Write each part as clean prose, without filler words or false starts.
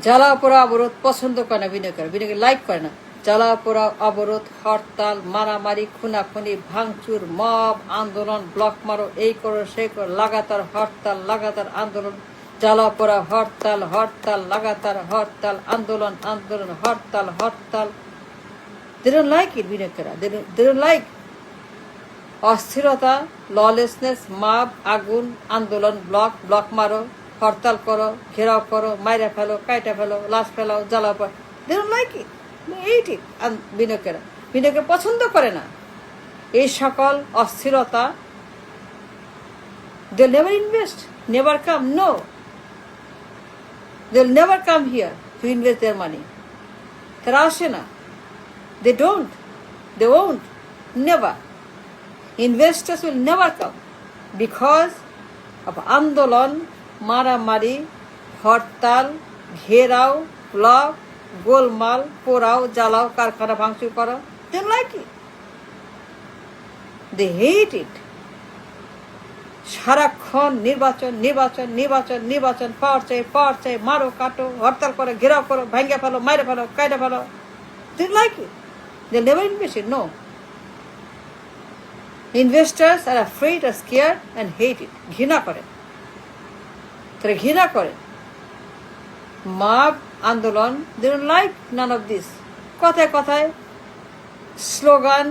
জ্বালা পোড়া অবরোধ পছন্দ করে না বিনিয়োগকারী, বিনিয়োগ লাইক করে না। জ্বালা পোড়া অবরোধ, হরতাল, মারামারি, খুনাখুনি, ভাঙচুর, মব আন্দোলন, ব্লক মারো, এই করো সেই করো, লাগাতার হরতাল, লাগাতার আন্দোলন, জ্বালা পোড়া, হরতাল হরতাল, লাগাতার হরতাল, আন্দোলন আন্দোলন, হরতাল হরতাল। They don't like it, বিনিয়োগকারীরা। They don't like অস্থিরতা, ললেসনেস, মাপ, আগুন, আন্দোলন, ব্লক মারো, হরতাল করো, ঘেরাও করো, মাইরা ফেলো, কাইটা ফেলো, লাশ ফেলাও, জ্বালাও পড়ো। They don't like it. Hate it. বিনিয়োগকারীরা বিনিয়োগকে পছন্দ করে না এই সকল অস্থিরতা। They'll never invest, never come, no. They'll never come here to invest their money. তারা আসে না। They don't. They won't. Never. Investors will never come because of আন্দোলন, মারামারি, হরতাল, ঘেরাও, ব্লক, গোলমাল, পোড়াও, জ্বালাও, কারখানা ভাঙচুর করো। They don't like it. They hate it. সারাক্ষণ নির্বাচন নির্বাচন নির্বাচন নির্বাচন, পাওয়ার চাই, মারো কাটো, হরতাল করো, ঘেরাও করো, ভাঙ্গা ফেলো, মাইরে ফেলো, কাইটা ফেলো। They don't like it. They'll never invest it, no. Investors are afraid or scared and hate it. ঘৃণা করে, তারা ঘৃণা করে মাপ আন্দোলন। They don't like none of this. কথায় কথায় স্লোগান,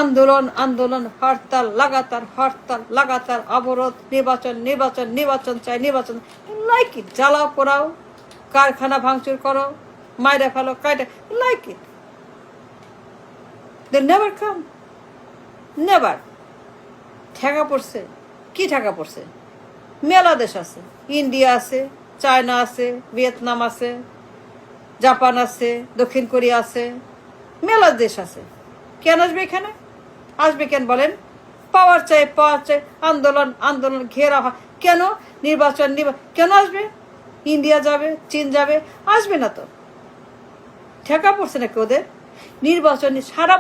আন্দোলন আন্দোলন, হরতাল লাগাতার, হরতাল লাগাতার, অবরোধ, নির্বাচন নির্বাচন নির্বাচন চাই, নির্বাচন। Like it. জ্বালাও পোড়াও, কারখানা ভাঙচুর করো, মাইরা ফেলো, কাইটা। Like it. They never come. Never. ঠেকা পড়ছে, কি ঠেকা পড়ছে? মেলা দেশ আছে, ইন্ডিয়া আছে, চায়না আছে, ভিয়েতনাম আছে, জাপান আছে, দক্ষিণ কোরিয়া আছে, মেলা দেশ আছে। কেন আসবে এখানে? আসবে কেন বলেন? পাওয়ার চাই, আন্দোলন আন্দোলন, ঘেরা। কেন? নির্বাচন কেন আসবে? ইন্ডিয়া যাবে, চীন যাবে? আসবে না তো। ঠেকা পড়ছে নাকি ওদের? নির্বাচন সারা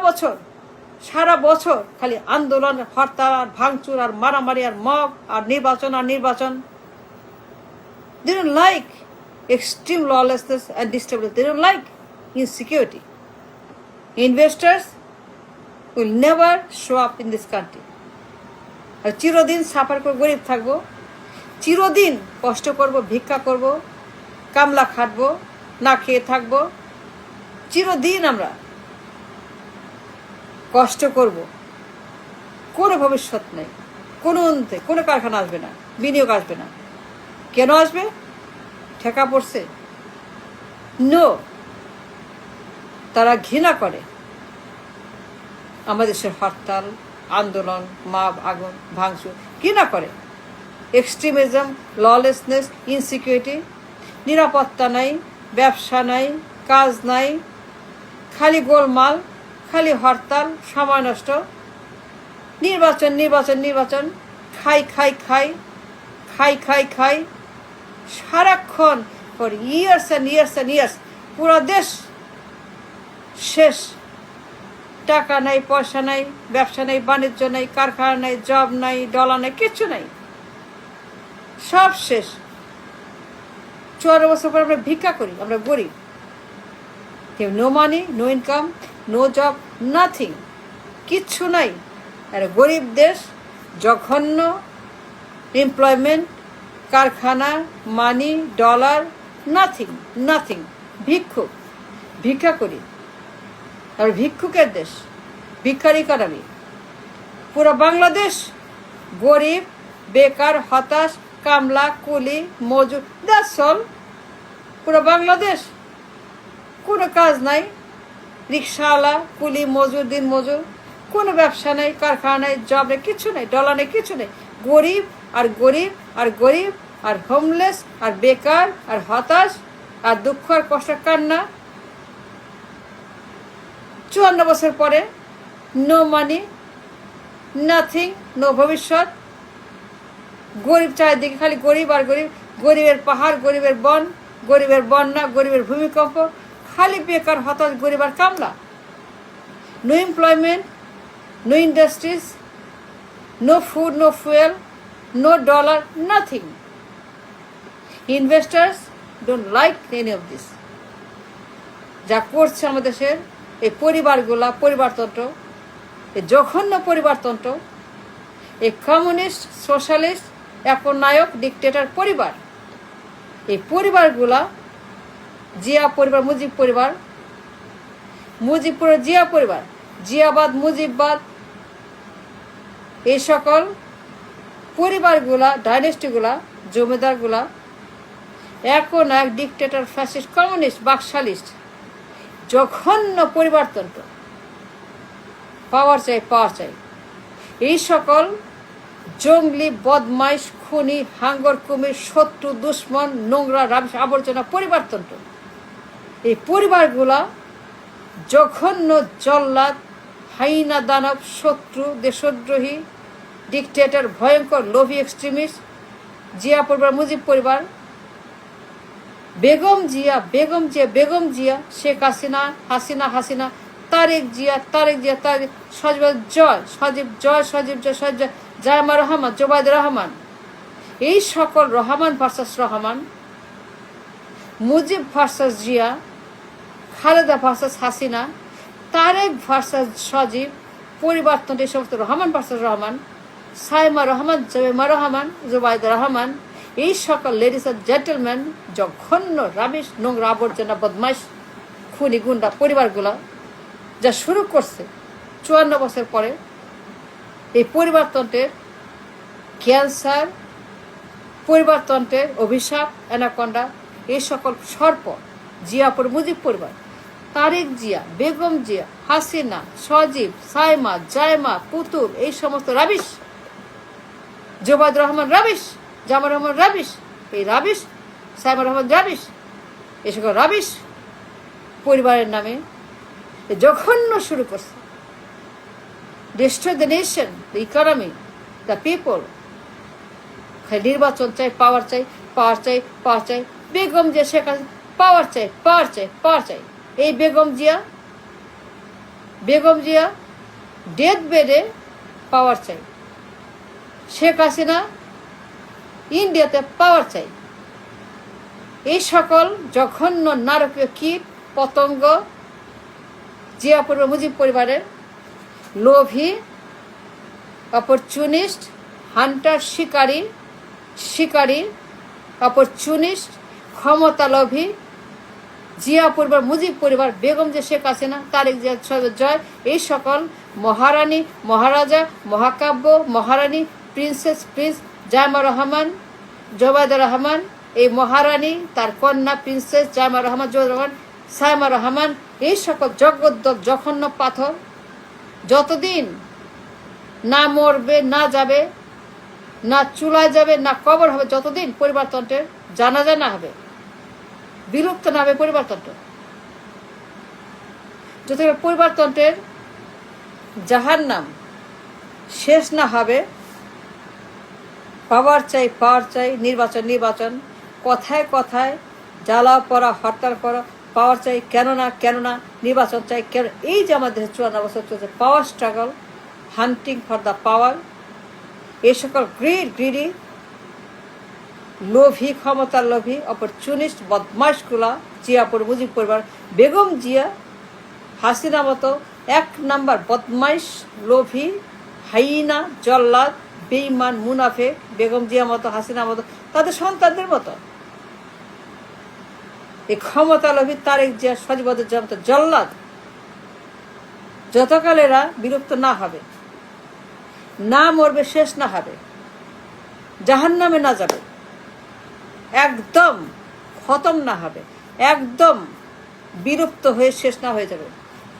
বছর খালি আন্দোলন, হরতাল আর ভাঙচুর আর মারামারি আর মব আর নির্বাচন। They don't like extreme lawlessness and instability. They don't like insecurity. Investors will never show up in this country. আর চিরদিন সাফার করে গরিব থাকবো, চিরদিন কষ্ট করব, ভিক্ষা করব, কামলা খাটবো, না খেয়ে থাকবো, চিরদিন আমরা কষ্ট করব। কোনো ভবিষ্যৎ নেই, কোনো কারখানা আসবে না, বিনিয়োগ আসবে না। কেন আসবে? ঠেকা পড়ছে? নো। তারা ঘৃণা করে আমাদের দেশের হরতাল, আন্দোলন, মাপ, আগুন, ভাঙচুর। ঘৃণা করে এক্সট্রিমিজম, ললেসনেস, ইনসিকিউরিটি। নিরাপত্তা নাই, ব্যবসা নাই, কাজ নাই, খালি গোলমাল, খালি হরতাল, সময় নষ্ট, নির্বাচন, খাই সারাক্ষণ ফর ইয়ার্স অ্যান্ড ইয়ার্স। পুরো দেশ শেষ। টাকা নাই, পয়সা নাই, ব্যবসা নাই, বাণিজ্য নাই, কারখানা নাই, জব নাই, ডলার নাই, কিচ্ছু নাই, সব শেষ। 54 বছর পর আমরা ভিক্ষা করি, আমরা গরিব। No money, no income, no job, nothing, কিচ্ছু নাই। আর গরিব দেশ, জঘন্য এমপ্লয়মেন্ট, কারখানা, মানি, ডলার, নাথিং। ভিক্ষা করি। আর ভিক্ষুকের দেশ, ভিক্ষার ইকোনমি। পুরো বাংলাদেশ গরিব, বেকার, হতাশ, কামলা, কুলি, মজুর, দ্যাটস অল। পুরো বাংলাদেশ কোনো কাজ নাই, রিক্সাওয়ালা, কুলি, মজুর, দিন মজুর, কোনো ব্যবসা নেই, কারখানা নেই, জব নেই, কিছু নেই, ডলার নেই, কিছু নেই। গরিব আর হোমলেস আর বেকার আর হতাশ আর দুঃখ আর কষ্ট, কান্না। 54 বছর পরে নো মানি, নাথিং, নো ভবিষ্যৎ। গরিব চারিদিকে খালি গরিব আর গরিব। গরিবের পাহাড়, গরিবের বন, গরিবের বন্যা, গরিবের ভূমিকম্প, খালি বেকার, হতাশ, গরিব আর কামলা। No employment, no industries, no food, no fuel, no dollar, nothing. Investors don't like any of this. যা করছে আমাদের দেশের এই পরিবারগুলা, পরিবারতন্ত্র, এই জঘন্য পরিবারতন্ত্র, এই কমিউনিস্ট, সোশ্যালিস্ট, একনায়ক, ডিক্টেটর পরিবার, এই পরিবারগুলা, জিয়া পরিবার, মুজিব পরিবার, মুজিবপুর জিয়া পরিবার, জিয়াবাদ, মুজিববাদ, এই সকল পরিবারগুলা, ডাইনেস্টিগুলা, জমিদারগুলা এখন এক ডিক্টেটর, ফ্যাসিস্ট, কমিউনিস্ট, বাকশালিস্ট, জঘন্য পরিবারতন্ত্র, পাওয়ার চাই, পাওয়ার চাই। এই সকল জঙ্গলি, বদমাইশ, খুনি, হাঙ্গর, কুমির, শত্রু, দুশ্মন, নোংরা, রাবিশ, আবর্জনা পরিবারতন্ত্র, এই পরিবারগুলা জঘন্য, জল্লাদ, হাইনা, দানব, শত্রু, দেশদ্রোহী, ডিক্টেটর, ভয়ঙ্কর, লোভী, এক্সট্রিমিস্ট, জিয়া পরিবার, মুজিব পরিবার, বেগম জিয়া, বেগম জিয়া, বেগম জিয়া, শেখ হাসিনা, হাসিনা, হাসিনা, তারেক জিয়া, তারেক জিয়া, তারেক, সজীব জয়, সজীব জয়, সজীব জয়, সজীব জয়, জায়মা রহমান, জোবায়দ রহমান, এই সকল Rahman versus Rahman, Mujib versus Zia, Khaleda versus Hasina, Tarek versus Sajeeb, পরিবারতন্ত্র, এই সমস্ত রহমান ভার্সাস রহমান, সাইমা রহমান, জাইমা রহমান, জোবায়দ রহমান, এই সকল লেডিস অ্যান্ড জেন্টলম্যান, জঘন্য, রাবিশ, নোংরা, আবর্জনা, বদমাইশ, খুনি, গুন্ডা পরিবারগুলা যা শুরু করছে 54 বছর পরে, এই পরিবারতন্ত্রের ক্যান্সার, পরিবারতন্ত্রের অভিশাপ, অ্যানাকন্ডা, এই সকল সর্প, জিয়াপুর মুজিব পরিবার, তারেক জিয়া, বেগম জিয়া, হাসিনা, সজীব, সাইমা, জায়মা, পুতুল, এই সমস্ত রাবিশ, জোবায়দ রহমান রাবিশ, জামা রহমান রাবিশ, এই রাবিশ, সাইমা রহমান রাবিশ, এই সকল রাবিশ পরিবারের নামে জঘন্য শুরু করছে। Destroy the nation, the economy, the people. নির্বাচন চাই, পাওয়ার চাই, পাওয়ার চাই, পাওয়ার চাই। বেগম জিয়া, শেখ হাসিনা, পাওয়ার চাই, পাওয়ার চাই, পাওয়ার চাই। এই বেগম জিয়া, বেগম জিয়া ডেথ বেডে পাওয়ার চাই। শেখ হাসিনা ইন্ডিয়াতে পাওয়ার চাই। এই সকল জঘন্য নারকীয় কীট পতঙ্গ জিয়া পরিবার, মুজিব পরিবারের লোভী, অপরচুনিস্ট, হান্টার, শিকারী, শিকারী, অপরচুনিস্ট, ক্ষমতালোভী, জিয়া পরিবার, মুজিব পরিবার, বেগম যে, শেখ হাসিনা, তারেক জিয়া, সজীব জয়, এই সকল মহারানী, মহারাজা, মহাকাব্য, মহারানী, প্রিন্সেস, প্রিন্স, জায়মা রহমান, জোবায়দ রহমান, এই মহারানী, তার কন্যা প্রিন্সেস জায়মা রহমান, জোবায়দ রহমান, সাইমা রহমান, এই সকল জগদ্দক জঘন্য পাথর যতদিন না মরবে, না যাবে, না চুলায় যাবে, না কবর হবে, যতদিন পরিবারতন্ত্রের জানাজা না হবে, বিলুপ্ত না হবে পরিবারতন্ত্র, যতদিন পরিবারতন্ত্রের জাহান্নাম শেষ না হবে, পাওয়ার চাই, পাওয়ার চাই, নির্বাচন, নির্বাচন, কথায় কথায় জ্বালা পড়া, হরতাল করা, পাওয়ার চাই, কেন না, কেন না, নির্বাচন চাই, কেন। এই যে আমাদের 54 বছর চলছে power struggle, hunting for the power, এই সকল গ্রিডি, লোভী, ক্ষমতার লোভী, অপরচুনিস্ট, বদমাইশগুলা, জিয়াপুর মুজিব পরিবার, বেগম জিয়া, হাসিনা মতো 1 নাম্বার বদমাইশ, লোভী, হাইনা, জল্লাদ, বেঈমান, মুনাফেক, বেগম জিয়া মতো, হাসিনা মতো, তাদের সন্তানদের মতো এই ক্ষমতা লোভী তারেক জিয়া, সজীব জিয়া মতো জল্লাদ যতকাল এরা বিলুপ্ত না হবে, না মরবে, শেষ না হবে, জাহান্নামে না যাবে, একদম খতম না হবে, একদম বিলুপ্ত হয়ে শেষ না হয়ে যাবে,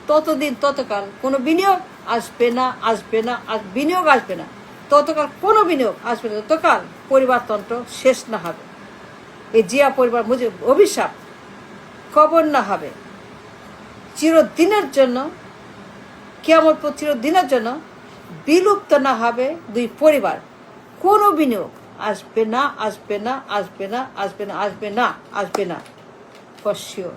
ততদিন ততকাল কোনো বিনিয়োগ আসবে না, আসবে না, বিনিয়োগ আসবে না, ততকাল কোনো বিনিয়োগ আসবে না, ততকাল পরিবারতন্ত্র শেষ না হবে, এই জিয়া পরিবার মুজিব অভিশাপ কবর না হবে, চিরদিনের জন্য, কিয়ামত পর্যন্ত চিরদিনের জন্য বিলুপ্ত না হবে দুই পরিবার, কোনো বিনিয়োগ আসবে না, আসবে না, আসবে না, আসবে না, আসবে না, আসবে না, ফর শিওর।